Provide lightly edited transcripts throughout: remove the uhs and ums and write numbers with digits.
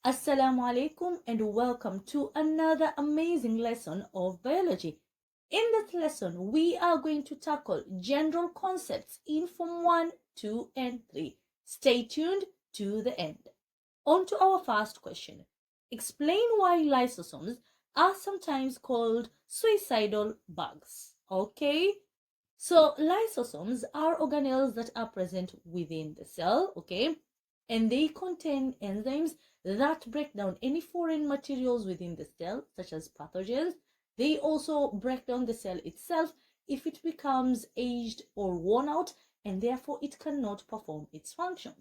Assalamu alaikum and welcome to another amazing lesson of biology. In this lesson, we are going to tackle general concepts in Form 1, 2 and 3. Stay tuned to the end. On to our first question. Explain why lysosomes are sometimes called suicidal bugs. Okay? So lysosomes are organelles that are present within the cell, okay? And they contain enzymes that break down any foreign materials within the cell, such as pathogens. They also break down the cell itself if it becomes aged or worn out, and therefore it cannot perform its function.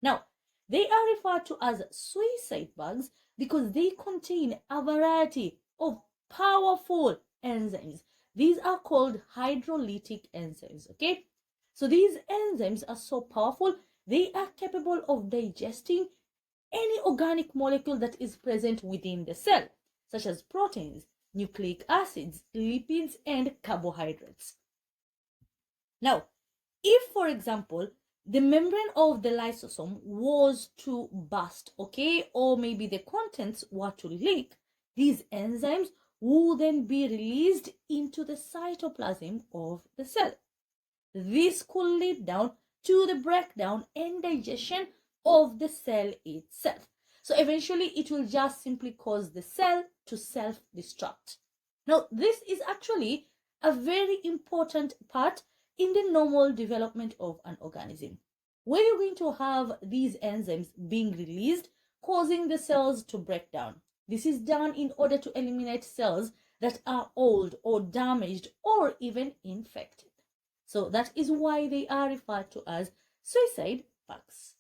Now, they are referred to as suicide bugs because they contain a variety of powerful enzymes. These are called hydrolytic enzymes, okay? So these enzymes are so powerful, they are capable of digesting any organic molecule that is present within the cell, such as proteins, nucleic acids, lipids, and carbohydrates. Now, if, for example, the membrane of the lysosome was to burst, okay, or maybe the contents were to leak, these enzymes will then be released into the cytoplasm of the cell. This could lead down to the breakdown and digestion of the cell itself. So eventually it will just simply cause the cell to self-destruct. Now, this is actually a very important part in the normal development of an organism, where you're going to have these enzymes being released, causing the cells to break down. This is done in order to eliminate cells that are old or damaged or even infected. So that is why they are referred to as suicide bugs.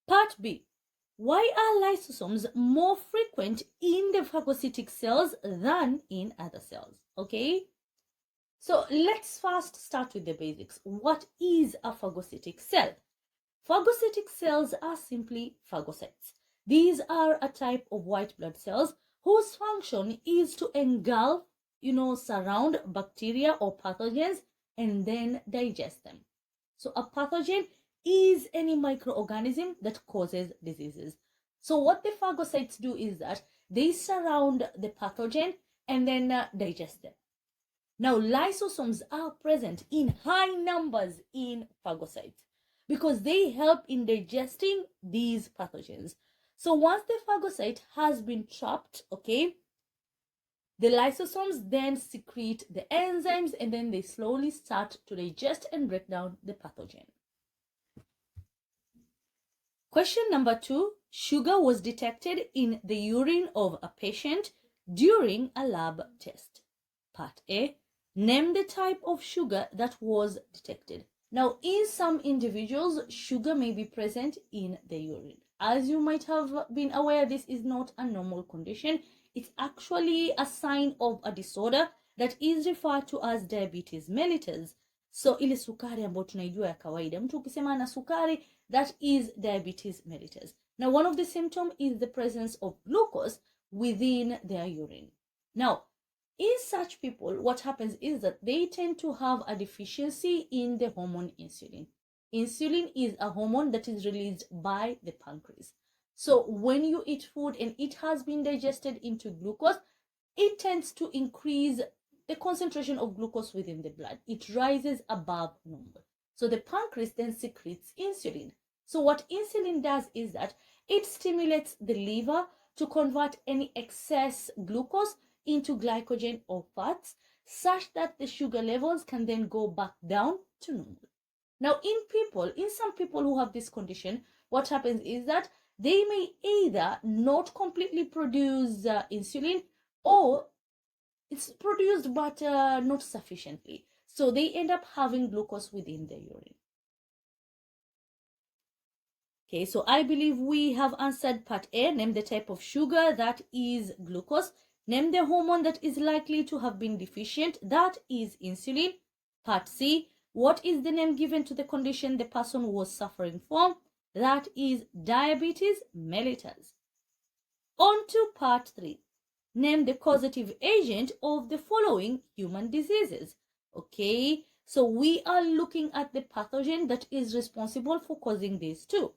Part B. Why are lysosomes more frequent in the phagocytic cells than in other cells? Okay. So let's first start with the basics. What is a phagocytic cell? Phagocytic cells are simply phagocytes. These are a type of white blood cells whose function is to engulf, surround bacteria or pathogens and then digest them. So a pathogen is any microorganism that causes diseases. So what the phagocytes do is that they surround the pathogen and then digest them. Now, lysosomes are present in high numbers in phagocytes because they help in digesting these pathogens. So once the phagocyte has been trapped, okay, the lysosomes then secrete the enzymes and then they slowly start to digest and break down the pathogen. Question number 2. Sugar was detected in the urine of a patient during a lab test. Part A. Name the type of sugar that was detected. Now, in some individuals, sugar may be present in the urine. As you might have been aware, this is not a normal condition. It's actually a sign of a disorder that is referred to as diabetes mellitus. So ile sukari ambayo tunaijua ya kawaida, mtu ukisema ana sukari, that is diabetes mellitus. Now, one of the symptoms is the presence of glucose within their urine. Now, in such people, what happens is that they tend to have a deficiency in the hormone insulin. Insulin is a hormone that is released by the pancreas. So when you eat food and it has been digested into glucose, it tends to increase the concentration of glucose within the blood. It rises above normal. So the pancreas then secretes insulin. So what insulin does is that it stimulates the liver to convert any excess glucose into glycogen or fats, such that the sugar levels can then go back down to normal. Now, in some people who have this condition, what happens is that they may either not completely produce insulin, or it's produced but not sufficiently. So they end up having glucose within their urine. Okay, so I believe we have answered part A. Name the type of sugar that is glucose. Name the hormone that is likely to have been deficient. That is insulin. Part C. What is the name given to the condition the person was suffering from? That is diabetes mellitus. On to part 3. Name the causative agent of the following human diseases. Okay, so we are looking at the pathogen that is responsible for causing these two.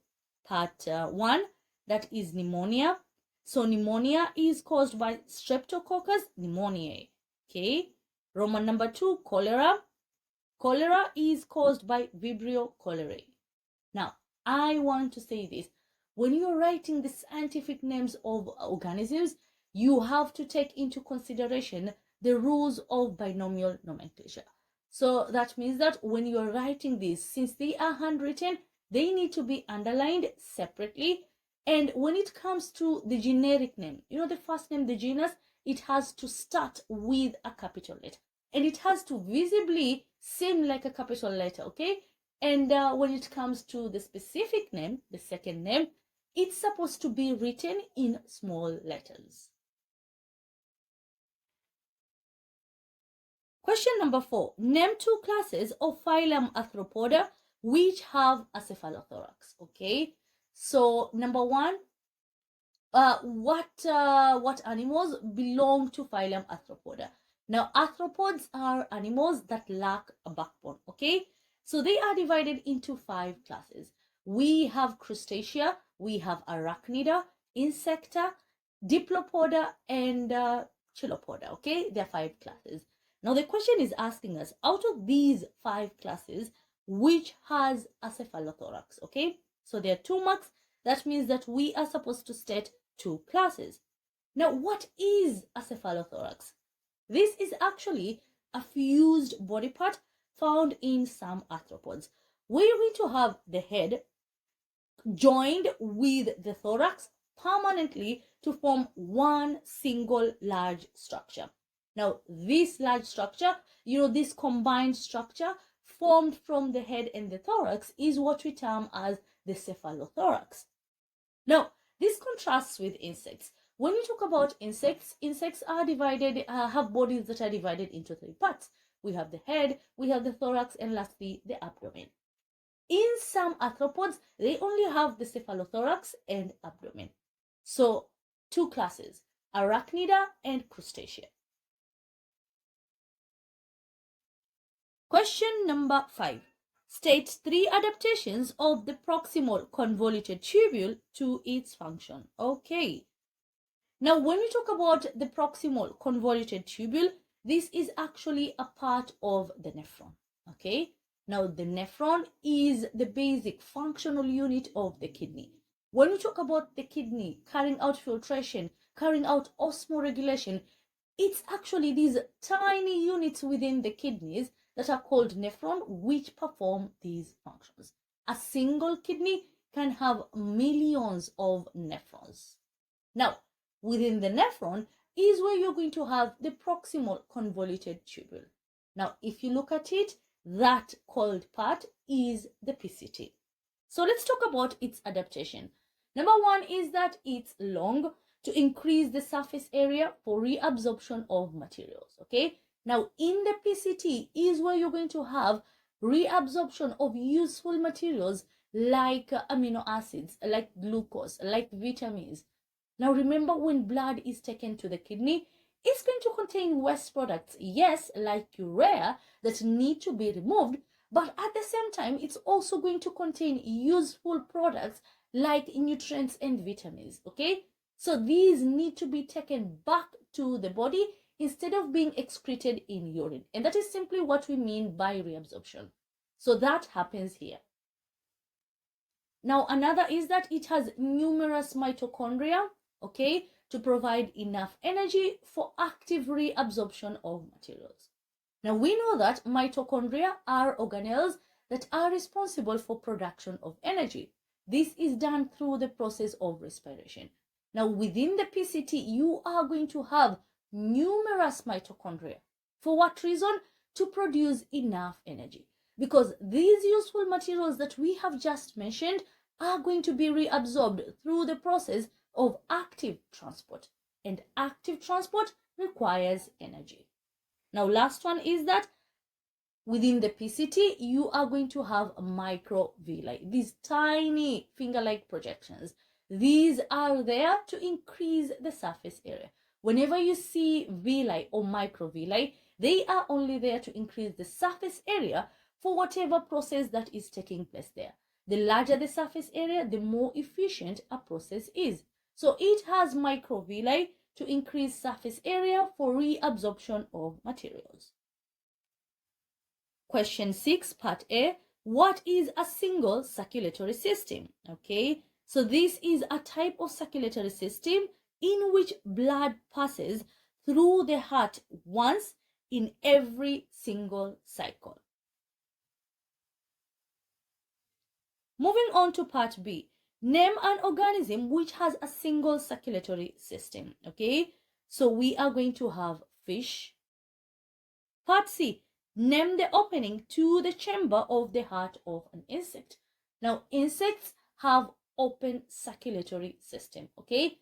Part 1, that is pneumonia. So pneumonia is caused by Streptococcus pneumoniae. Okay. Roman number 2, cholera. Cholera is caused by Vibrio cholerae. Now, I want to say this. When you're writing the scientific names of organisms, you have to take into consideration the rules of binomial nomenclature. So that means that when you're writing these, since they are handwritten, they need to be underlined separately. And when it comes to the generic name, the first name, the genus, it has to start with a capital letter. And it has to visibly seem like a capital letter, okay? And when it comes to the specific name, the second name, it's supposed to be written in small letters. Question number 4. Name 2 classes of phylum Arthropoda which have a cephalothorax. Okay. So number 1, what animals belong to phylum Arthropoda? Now, arthropods are animals that lack a backbone. Okay. So they are divided into 5 classes. We have crustacea, we have arachnida, insecta, diplopoda, and chilopoda. Okay, there are 5 classes. Now the question is asking us, out of these 5 classes, which has a cephalothorax? Okay, so there are 2 marks. That means that we are supposed to state 2 classes. Now, what is a cephalothorax? This is actually a fused body part found in some arthropods. We're going to have the head joined with the thorax permanently to form one single large structure. Now, this large structure, this combined structure formed from the head and the thorax is what we term as the cephalothorax. Now, this contrasts with insects. When we talk about insects, insects are divided, have bodies that are divided into 3 parts. We have the head, we have the thorax, and lastly, the abdomen. In some arthropods, they only have the cephalothorax and abdomen. So, 2 classes, arachnida and crustacea. Question number 5. State 3 adaptations of the proximal convoluted tubule to its function. Okay. Now, when we talk about the proximal convoluted tubule, this is actually a part of the nephron. Okay. Now, the nephron is the basic functional unit of the kidney. When we talk about the kidney carrying out filtration, carrying out osmoregulation, it's actually these tiny units within the kidneys that are called nephron which perform these functions. A single kidney can have millions of nephrons. Now, within the nephron is where you're going to have the proximal convoluted tubule. Now, if you look at it, that called part is the PCT. So let's talk about its adaptation. Number 1 is that it's long to increase the surface area for reabsorption of materials. Okay. Now, in the PCT is where you're going to have reabsorption of useful materials like amino acids, like glucose, like vitamins. Now, remember, when blood is taken to the kidney, it's going to contain waste products, yes, like urea, that need to be removed, but at the same time, it's also going to contain useful products like nutrients and vitamins, okay? So these need to be taken back to the body instead of being excreted in urine. And that is simply what we mean by reabsorption. So that happens here. Now, another is that it has numerous mitochondria, okay, to provide enough energy for active reabsorption of materials. Now, we know that mitochondria are organelles that are responsible for production of energy. This is done through the process of respiration. Now, within the PCT, you are going to have numerous mitochondria. For what reason? To produce enough energy. Because these useful materials that we have just mentioned are going to be reabsorbed through the process of active transport. And active transport requires energy. Now, last one is that within the PCT, you are going to have microvilli, these tiny finger-like projections. These are there to increase the surface area. Whenever you see villi or microvilli, they are only there to increase the surface area for whatever process that is taking place there. The larger the surface area, the more efficient a process is. So it has microvilli to increase surface area for reabsorption of materials. Question 6, part A. What is a single circulatory system? Okay, so this is a type of circulatory system in which blood passes through the heart once in every single cycle. Moving on to part B. Name an organism which has a single circulatory system. Okay, so we are going to have fish. Part C. Name the opening to the chamber of the heart of an insect. Now, insects have open circulatory system. Okay,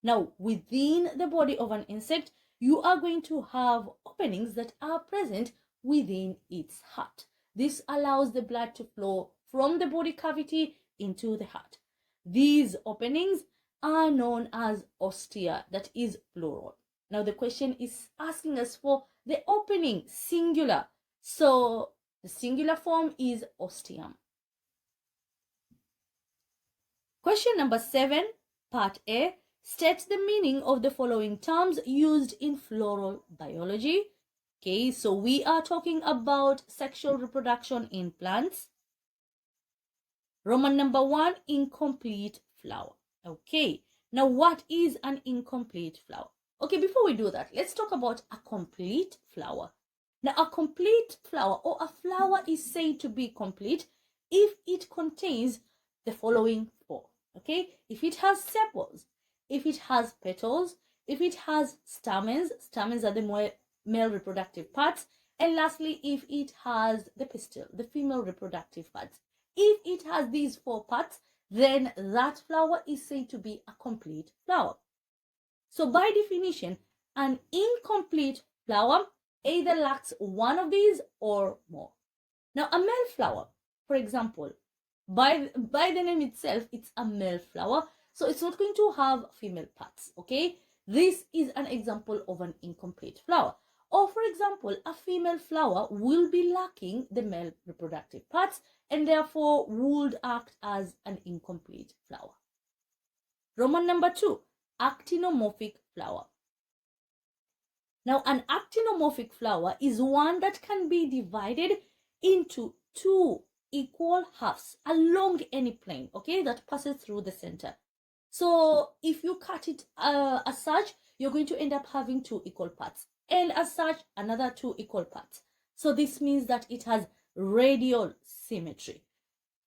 now within the body of an insect, you are going to have openings that are present within its heart. This allows the blood to flow from the body cavity into the heart. These openings are known as ostia, that is plural. Now the question is asking us for the opening singular. So the singular form is ostium. Question number 7, part A. State the meaning of the following terms used in floral biology. Okay, so we are talking about sexual reproduction in plants. Roman number 1, incomplete flower. Okay, now what is an incomplete flower? Okay, before we do that, let's talk about a complete flower. Now, a complete flower or a flower is said to be complete if it contains the following 4. Okay, if it has sepals, if it has petals, if it has stamens are the male reproductive parts, and lastly, if it has the pistil, the female reproductive parts. If it has these 4 parts, then that flower is said to be a complete flower. So by definition, an incomplete flower either lacks one of these or more. Now, a male flower, for example, by the name itself, it's a male flower, so it's not going to have female parts. Okay, this is an example of an incomplete flower. Or for example, a female flower will be lacking the male reproductive parts and therefore would act as an incomplete flower. Roman number 2, actinomorphic flower. Now, an actinomorphic flower is one that can be divided into 2 equal halves along any plane, okay, that passes through the center. So if you cut it as such, you're going to end up having 2 equal parts, and as such another 2 equal parts. So this means that it has radial symmetry.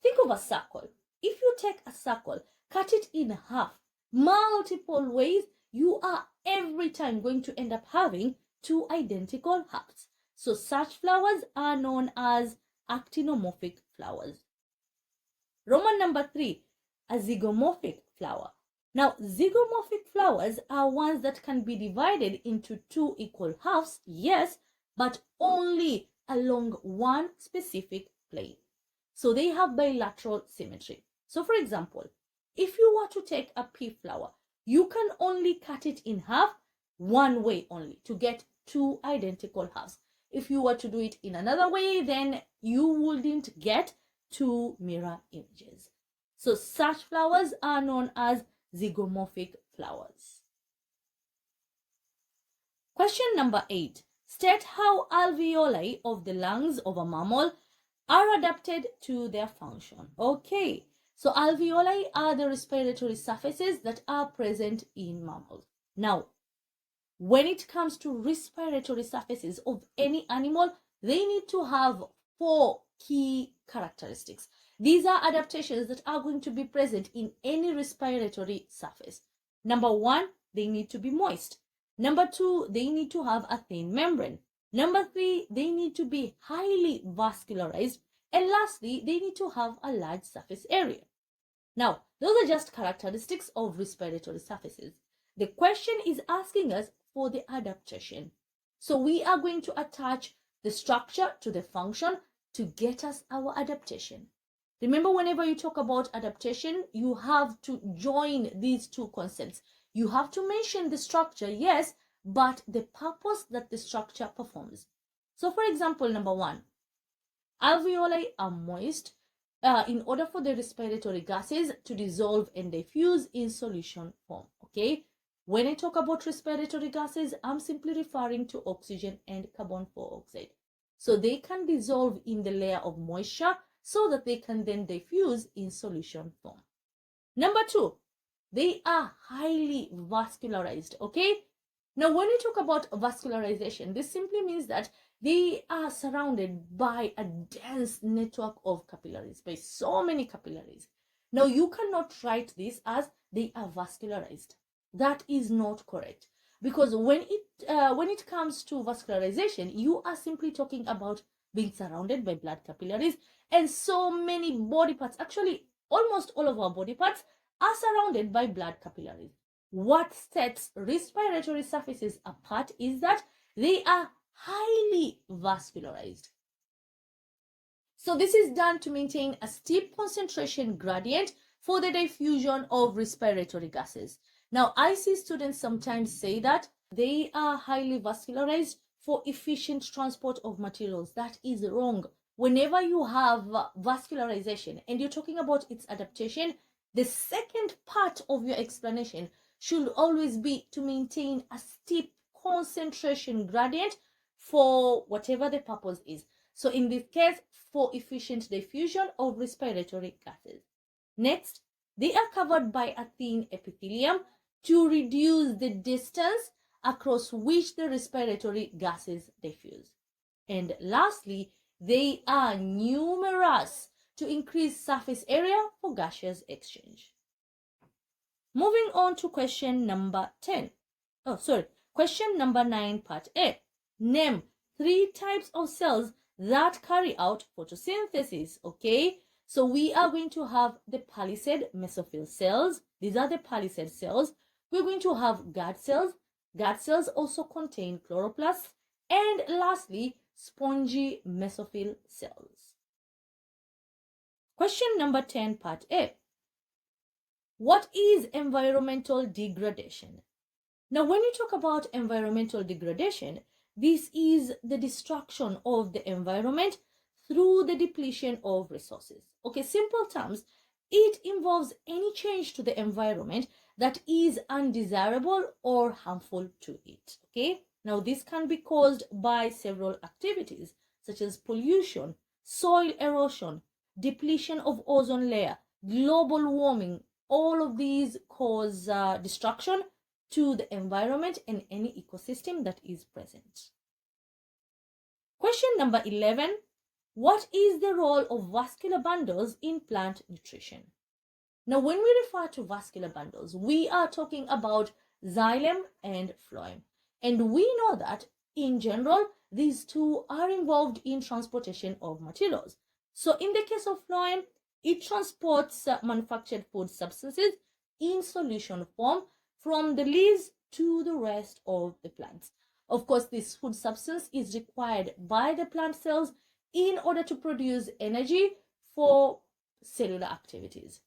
Think of a circle. If you take a circle, cut it in half multiple ways, you are every time going to end up having 2 identical halves. So such flowers are known as actinomorphic flowers. Roman number 3, a zygomorphic flower. Now, zygomorphic flowers are ones that can be divided into 2 equal halves, yes, but only along one specific plane. So they have bilateral symmetry. So for example, if you were to take a pea flower, you can only cut it in half one way only to get 2 identical halves. If you were to do it in another way, then you wouldn't get 2 mirror images. So such flowers are known as zygomorphic flowers. Question number 8. State how alveoli of the lungs of a mammal are adapted to their function. Okay, so alveoli are the respiratory surfaces that are present in mammals. Now, when it comes to respiratory surfaces of any animal, they need to have 4 key characteristics. These are adaptations that are going to be present in any respiratory surface. Number 1, they need to be moist. Number 2, they need to have a thin membrane. Number 3, they need to be highly vascularized. And lastly, they need to have a large surface area. Now, those are just characteristics of respiratory surfaces. The question is asking us for the adaptation. So we are going to attach the structure to the function to get us our adaptation. Remember, whenever you talk about adaptation, you have to join these 2 concepts. You have to mention the structure, yes, but the purpose that the structure performs. So for example, number 1, alveoli are moist. in order for the respiratory gases to dissolve and diffuse in solution form. Okay, when I talk about respiratory gases, I'm simply referring to oxygen and carbon dioxide. So they can dissolve in the layer of moisture so that they can then diffuse in solution form. Number 2, they are highly vascularized. Okay, now when we talk about vascularization, this simply means that they are surrounded by a dense network of capillaries, by so many capillaries. Now you cannot write this as they are vascularized. That is not correct, because when it comes to vascularization, you are simply talking about being surrounded by blood capillaries, and so many body parts, actually almost all of our body parts, are surrounded by blood capillaries. What sets respiratory surfaces apart is that they are highly vascularized. So this is done to maintain a steep concentration gradient for the diffusion of respiratory gases. Now, I see students sometimes say that they are highly vascularized for efficient transport of materials. That is wrong. Whenever you have vascularization and you're talking about its adaptation, the second part of your explanation should always be to maintain a steep concentration gradient for whatever the purpose is. So in this case, for efficient diffusion of respiratory gases. Next, they are covered by a thin epithelium to reduce the distance across which the respiratory gases diffuse. And lastly, they are numerous to increase surface area for gaseous exchange. Moving on to question number 10. Question number 9, part A. Name 3 types of cells that carry out photosynthesis. Okay, so we are going to have the palisade mesophyll cells. These are the palisade cells. We're going to have guard cells. Guard cells also contain chloroplasts. And lastly, spongy mesophyll cells. Question number 10, part A. What is environmental degradation? Now, when you talk about environmental degradation, this is the destruction of the environment through the depletion of resources. Okay, simple terms, it involves any change to the environment that is undesirable or harmful to it. Okay, now this can be caused by several activities such as pollution, soil erosion, depletion of ozone layer, global warming. All of these cause destruction to the environment and any ecosystem that is present. Question number 11. What is the role of vascular bundles in plant nutrition? Now, when we refer to vascular bundles, we are talking about xylem and phloem. And we know that in general, these two are involved in transportation of materials. So in the case of phloem, it transports manufactured food substances in solution form from the leaves to the rest of the plants. Of course, this food substance is required by the plant cells in order to produce energy for cellular activities.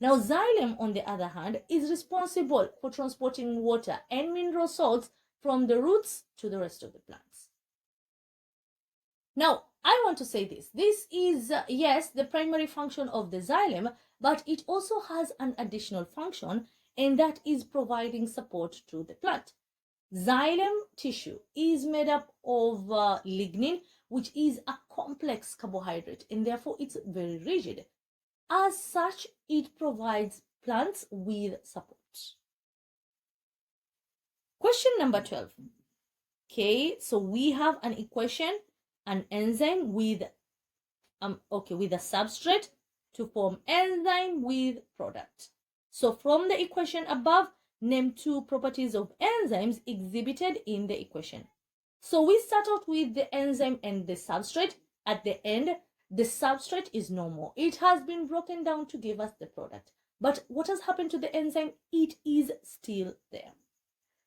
Now, xylem, on the other hand, is responsible for transporting water and mineral salts from the roots to the rest of the plants. Now, I want to say this. This is, yes, the primary function of the xylem, but it also has an additional function, and that is providing support to the plant. Xylem tissue is made up of lignin, which is a complex carbohydrate, and therefore it's very rigid. As such, it provides plants with support. Question number 12. Okay, so we have an equation, an enzyme with a substrate to form enzyme with product. So from the equation above, name 2 properties of enzymes exhibited in the equation. So we start out with the enzyme and the substrate. At the end, the substrate is no more. It has been broken down to give us the product. But what has happened to the enzyme? It is still there.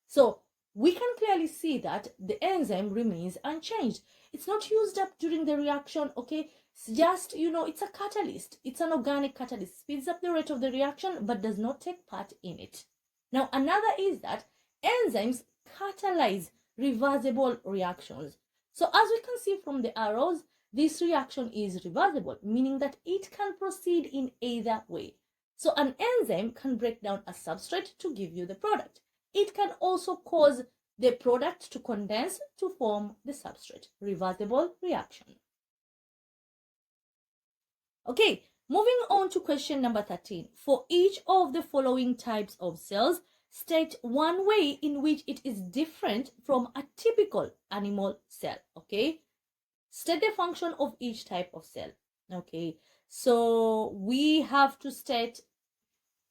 So we can clearly see that the enzyme remains unchanged. It's not used up during the reaction, okay? It's just, it's a catalyst. It's an organic catalyst. Speeds up the rate of the reaction, but does not take part in it. Now, another is that enzymes catalyze reversible reactions. So as we can see from the arrows, this reaction is reversible, meaning that it can proceed in either way. So an enzyme can break down a substrate to give you the product. It can also cause the product to condense to form the substrate. Reversible reaction. Okay, moving on to question number 13. For each of the following types of cells, state one way in which it is different from a typical animal cell. Okay, state the function of each type of cell. Okay, so we have to state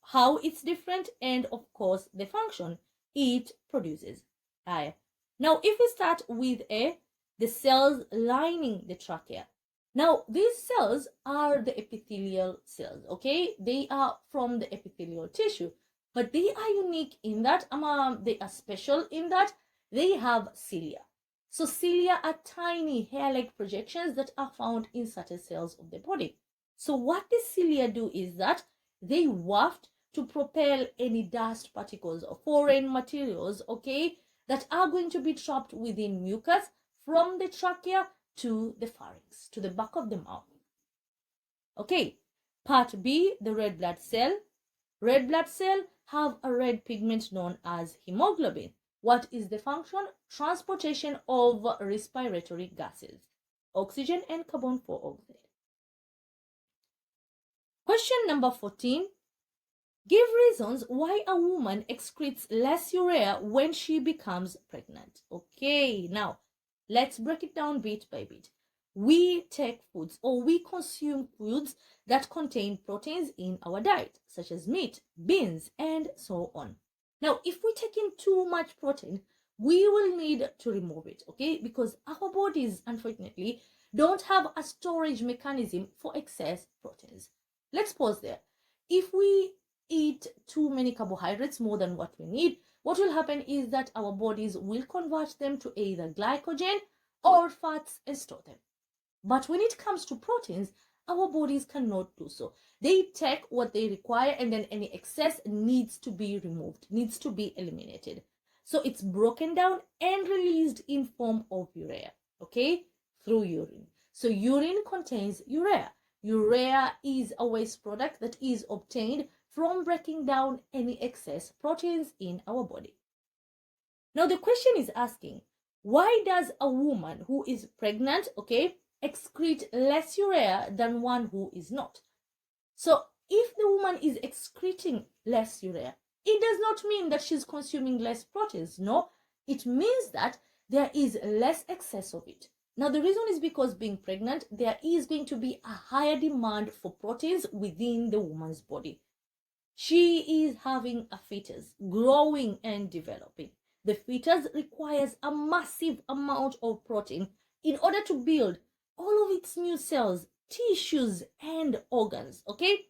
how it's different and of course the function it produces. Now if we start with the cells lining the trachea. Now these cells are the epithelial cells. Okay, they are from the epithelial tissue, but they are unique in that they are special in that they have cilia. So cilia are tiny hair-like projections that are found in certain cells of the body. So what the cilia do is that they waft to propel any dust particles or foreign materials, okay, that are going to be trapped within mucus from the trachea to the pharynx, to the back of the mouth. Okay, part B, the red blood cell. Red blood cell have a red pigment known as hemoglobin. What is the function? Transportation of respiratory gases, oxygen and carbon dioxide. Question number 14. Give reasons why a woman excretes less urea when she becomes pregnant. Okay, now let's break it down bit by bit. We take foods or we consume foods that contain proteins in our diet, such as meat, beans, and so on. Now, if we take in too much protein, we will need to remove it, okay? Because our bodies, unfortunately, don't have a storage mechanism for excess proteins. Let's pause there. If we eat too many carbohydrates, more than what we need, what will happen is that our bodies will convert them to either glycogen or fats and store them. But when it comes to proteins, our bodies cannot do so. They take what they require and then any excess needs to be removed, needs to be eliminated. So it's broken down and released in form of urea, okay, through urine. So urine contains urea. Urea is a waste product that is obtained from breaking down any excess proteins in our body. Now the question is asking, why does a woman who is pregnant, okay, excrete less urea than one who is not? So if the woman is excreting less urea, it does not mean that she's consuming less proteins. No, it means that there is less excess of it. Now the reason is because being pregnant, there is going to be a higher demand for proteins within the woman's body. She is having a fetus, growing and developing. The fetus requires a massive amount of protein in order to build all of its new cells, tissues, and organs, okay?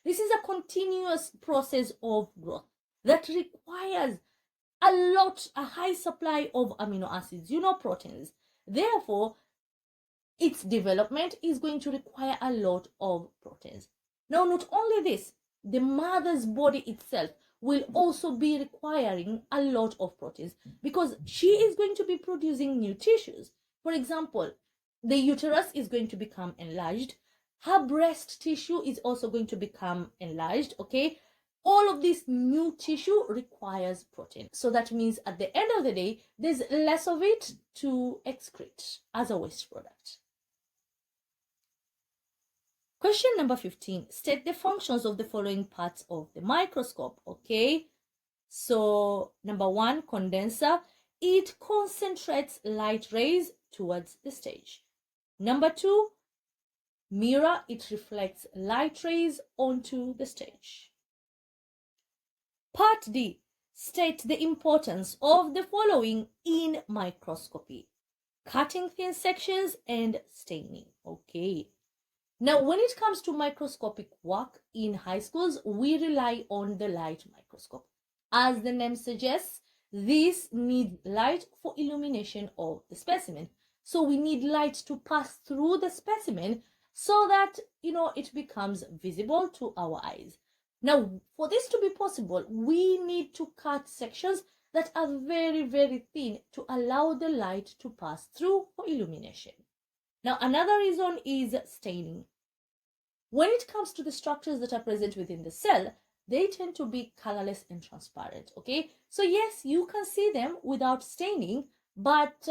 This is a continuous process of growth that requires a high supply of amino acids, proteins. Therefore, its development is going to require a lot of proteins. Now, not only this, the mother's body itself will also be requiring a lot of proteins because she is going to be producing new tissues. For example, the uterus is going to become enlarged. Her breast tissue is also going to become enlarged, okay? All of this new tissue requires protein. So that means at the end of the day, there's less of it to excrete as a waste product. Question number 15. State the functions of the following parts of the microscope, okay? So, number 1, condenser. It concentrates light rays towards the stage. Number 2, mirror. It reflects light rays onto the stage. Part D. State the importance of the following in microscopy. Cutting thin sections and staining, okay? Now, when it comes to microscopic work in high schools, we rely on the light microscope. As the name suggests, this needs light for illumination of the specimen. So we need light to pass through the specimen so that, it becomes visible to our eyes. Now, for this to be possible, we need to cut sections that are very, very thin to allow the light to pass through for illumination. Now, another reason is staining. When it comes to the structures that are present within the cell, they tend to be colorless and transparent, okay? So yes, you can see them without staining, but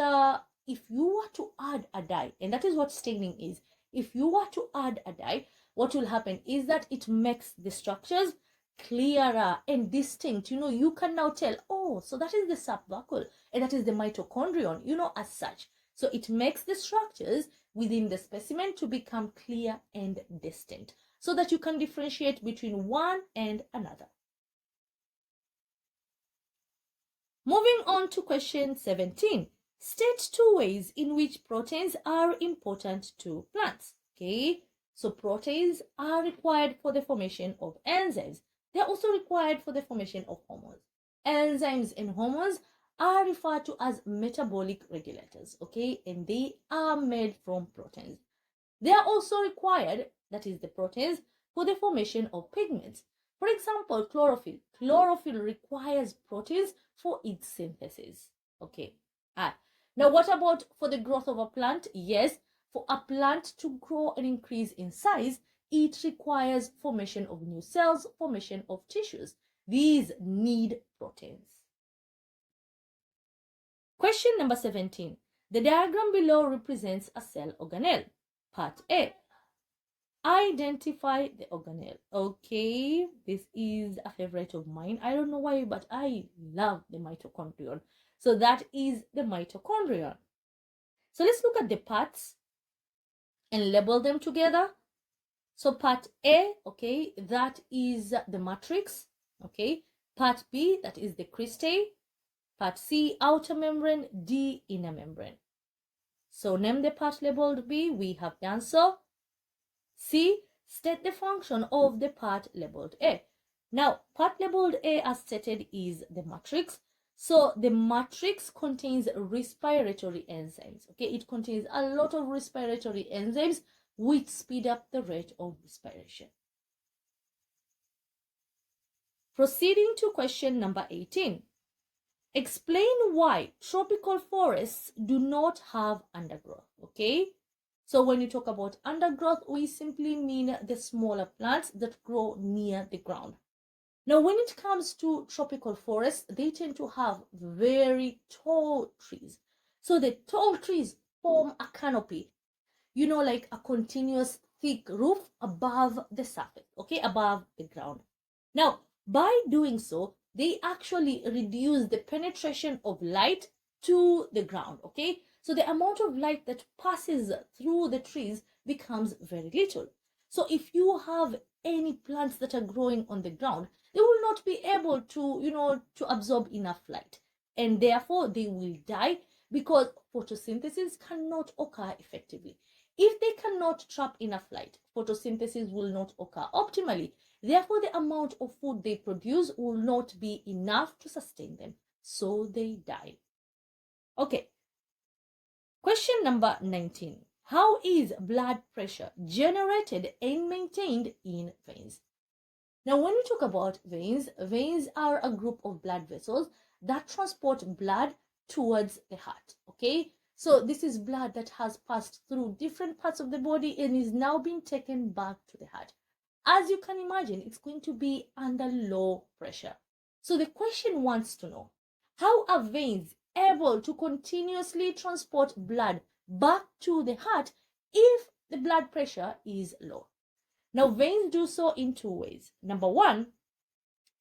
if you were to add a dye, and that is what staining is, if you were to add a dye, what will happen is that it makes the structures clearer and distinct. You can now tell, oh, so that is the subvacuole and that is the mitochondrion, as such. So it makes the structures within the specimen to become clear and distinct so that you can differentiate between one and another. Moving on to question 17. State 2 ways in which proteins are important to plants. Okay, so proteins are required for the formation of enzymes. They are also required for the formation of hormones. Enzymes and hormones are referred to as metabolic regulators, okay, and they are made from proteins. They are also required, that is the proteins, for the formation of pigments. For example, chlorophyll. Chlorophyll requires proteins for its synthesis, okay. Now what about for the growth of a plant? Yes, for a plant to grow and increase in size, it requires formation of new cells, formation of tissues. These need proteins. Question number 17. The diagram below represents a cell organelle. Part A. Identify the organelle. Okay, this is a favorite of mine. I don't know why, but I love the mitochondrion. So that is the mitochondrion. So let's look at the parts and label them together. So part A, okay, that is the matrix, okay. Part B, that is the cristae. Part C, outer membrane. D, inner membrane. So name the part labeled B. We have done so. C, state the function of the part labeled A. Now, part labeled A, as stated, is the matrix. So the matrix contains respiratory enzymes. Okay, it contains a lot of respiratory enzymes which speed up the rate of respiration. Proceeding to question number 18. Explain why tropical forests do not have undergrowth. Okay, so when you talk about undergrowth, we simply mean the smaller plants that grow near the ground. Now, when it comes to tropical forests, they tend to have very tall trees. So the tall trees form a canopy, like a continuous thick roof above the surface, okay, above the ground. Now, by doing so, they actually reduce the penetration of light to the ground, okay? So the amount of light that passes through the trees becomes very little. So if you have any plants that are growing on the ground, they will not be able to, to absorb enough light. And therefore, they will die because photosynthesis cannot occur effectively. If they cannot trap enough light, photosynthesis will not occur optimally. Therefore, the amount of food they produce will not be enough to sustain them. So they die. Okay. Question number 19. How is blood pressure generated and maintained in veins? Now, when we talk about veins, veins are a group of blood vessels that transport blood towards the heart. Okay. So this is blood that has passed through different parts of the body and is now being taken back to the heart. As you can imagine, it's going to be under low pressure. So the question wants to know, how are veins able to continuously transport blood back to the heart if the blood pressure is low? Now, veins do so in two ways. Number one,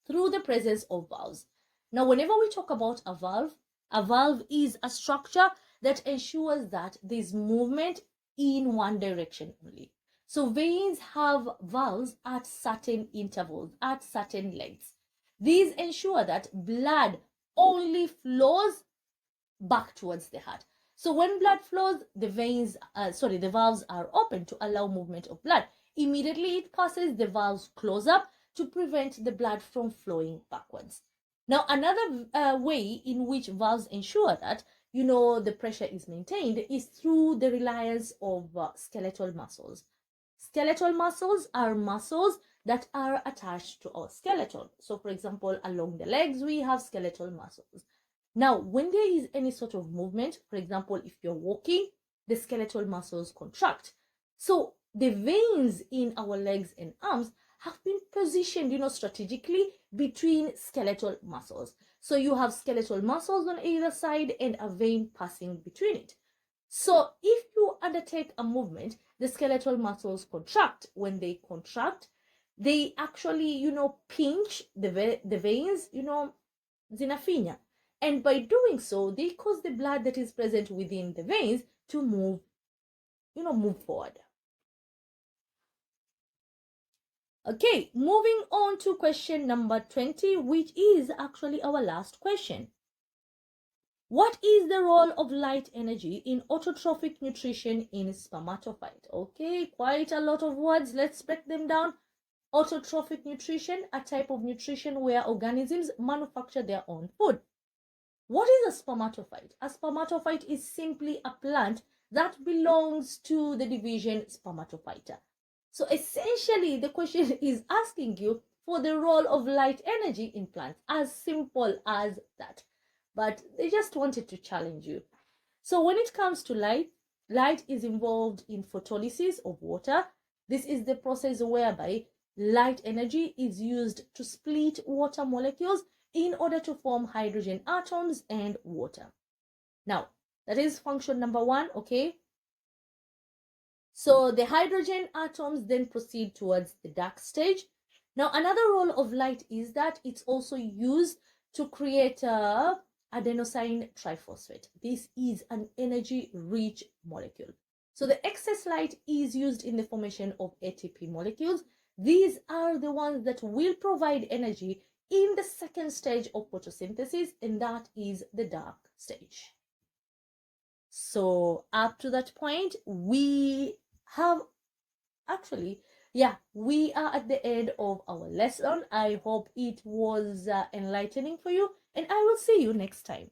through the presence of valves. Now, whenever we talk about a valve is a structure that ensures that there's movement in one direction only. So veins have valves at certain intervals, at certain lengths. These ensure that blood only flows back towards the heart. So when blood flows, the valves are open to allow movement of blood. Immediately it passes, the valves close up to prevent the blood from flowing backwards. Now, another way in which valves ensure that the pressure is maintained is through the reliance of skeletal muscles. Skeletal muscles are muscles that are attached to our skeleton. So, for example, along the legs, we have skeletal muscles. Now, when there is any sort of movement, for example, if you're walking, the skeletal muscles contract. So the veins in our legs and arms have been positioned, strategically between skeletal muscles. So you have skeletal muscles on either side and a vein passing between it. So if you undertake a movement, the skeletal muscles contract. When they contract, they actually, pinch the veins, zinafinya. And by doing so, they cause the blood that is present within the veins to move forward. Okay, moving on to question number 20, which is actually our last question. What is the role of light energy in autotrophic nutrition in spermatophyte? Okay, quite a lot of words. Let's break them down. Autotrophic nutrition, a type of nutrition where organisms manufacture their own food. What is a spermatophyte? A spermatophyte is simply a plant that belongs to the division Spermatophyta. So essentially, the question is asking you for the role of light energy in plants, as simple as that. But they just wanted to challenge you. So when it comes to light, light is involved in photolysis of water. This is the process whereby light energy is used to split water molecules in order to form hydrogen atoms and water. Now, that is function number 1, okay? So the hydrogen atoms then proceed towards the dark stage. Now, another role of light is that it's also used to create adenosine triphosphate. This is an energy-rich molecule. So the excess light is used in the formation of ATP molecules. These are the ones that will provide energy in the second stage of photosynthesis, and that is the dark stage. So up to that point, we have we are at the end of our lesson. I hope it was enlightening for you, and I will see you next time.